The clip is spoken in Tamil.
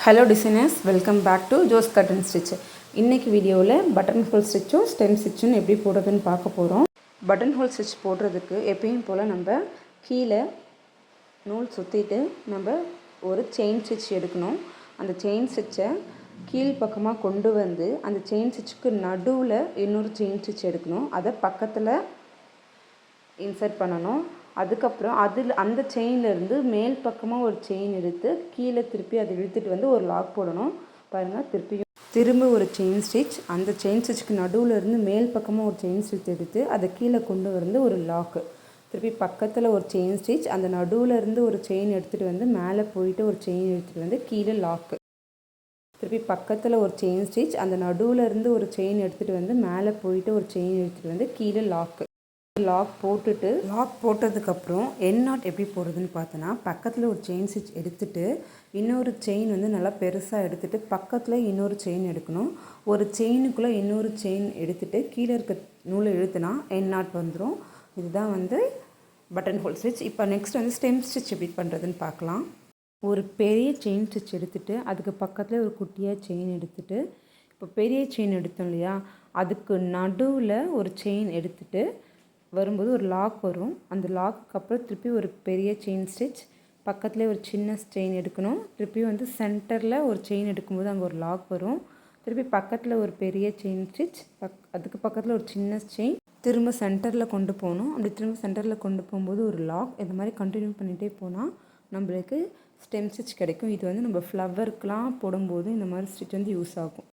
Hello designers, welcome back to Jo's cut and stitch. இன்றைக்கி வீடியோவில் பட்டன் ஹோல் ஸ்டிச்சும் ஸ்டெம் ஸ்டிச்சும் எப்படி போடுறதுன்னு பார்க்க போகிறோம். பட்டன் ஹோல் ஸ்டிச் போடுறதுக்கு எப்பயும் போல் நம்ம கீழே நூல் சுற்றிட்டு நம்ம ஒரு செயின் ஸ்டிச் எடுக்கணும். அந்த செயின் ஸ்டிச்சை கீழ்ப்பக்கமாக கொண்டு வந்து அந்த செயின் ஸ்டிச்சுக்கு நடுவில் இன்னொரு செயின் ஸ்டிச் எடுக்கணும். அதை பக்கத்தில் இன்சர்ட் பண்ணணும். அதுக்கப்புறம் அந்த செயின்லேருந்து மேல் பக்கமாக ஒரு செயின் எடுத்து கீழே திருப்பி அதை இழுத்துட்டு வந்து ஒரு லாக் போடணும். பாருங்கள், திரும்ப ஒரு செயின் ஸ்டிச், அந்த செயின் ஸ்டிச்சுக்கு நடுவில் இருந்து மேல் பக்கமாக ஒரு செயின் ஸ்டிச் எடுத்து அதை கீழே கொண்டு வந்து ஒரு லாக்கு, திருப்பி பக்கத்தில் ஒரு செயின் ஸ்டிச், அந்த நடுவில் இருந்து ஒரு செயின் எடுத்துகிட்டு வந்து மேலே போயிட்டு ஒரு செயின் எடுத்துகிட்டு வந்து கீழே லாக்கு, திருப்பி பக்கத்தில் ஒரு செயின் ஸ்டிச், அந்த நடுவில் இருந்து ஒரு செயின் எடுத்துகிட்டு வந்து மேலே போயிட்டு ஒரு செயின் எடுத்துகிட்டு வந்து கீழே லாக்கு. லாக் போட்டதுக்கப்புறம் என் நாட் எப்படி போடுறதுன்னு பார்த்தோன்னா, பக்கத்தில் ஒரு செயின் ஸ்டிச் எடுத்துகிட்டு இன்னொரு செயின் வந்து நல்லா பெருசாக எடுத்துகிட்டு பக்கத்தில் இன்னொரு செயின் எடுக்கணும். ஒரு செயினுக்குள்ளே இன்னொரு செயின் எடுத்துகிட்டு கீழே இருக்க நூலை இழுத்துனா என் நாட் வந்துடும். இதுதான் வந்து பட்டன் ஹோல் ஸ்டிச். இப்போ நெக்ஸ்ட் வந்து ஸ்டெம் ஸ்டிச் எப்படி பண்ணுறதுன்னு பார்க்கலாம். ஒரு பெரிய செயின் ஸ்டிச் எடுத்துகிட்டு அதுக்கு பக்கத்தில் ஒரு குட்டியாக செயின் எடுத்துகிட்டு, இப்போ பெரிய செயின் எடுத்தோம் இல்லையா, அதுக்கு நடுவில் ஒரு செயின் எடுத்துகிட்டு வரும்போது ஒரு லாக் வரும். அந்த லாக்கு அப்புறம் திருப்பி ஒரு பெரிய செயின் ஸ்டிச், பக்கத்துலேயே ஒரு சின்ன செயின் எடுக்கணும். திருப்பி வந்து சென்டரில் ஒரு செயின் எடுக்கும்போது அங்கே ஒரு லாக் வரும். திருப்பி பக்கத்தில் ஒரு பெரிய செயின் ஸ்டிச், அதுக்கு பக்கத்தில் ஒரு சின்ன செயின், திரும்ப சென்டரில் கொண்டு போகணும். அப்படி திரும்ப சென்டரில் கொண்டு போகும்போது ஒரு லாக். இந்த மாதிரி கண்டினியூ பண்ணிகிட்டே போனால் நம்மளுக்கு ஸ்டெம் ஸ்டிச் கிடைக்கும். இது வந்து நம்ம ஃப்ளவருக்கெலாம் போடும்போது இந்த மாதிரி ஸ்டிச் வந்து யூஸ் ஆகும்.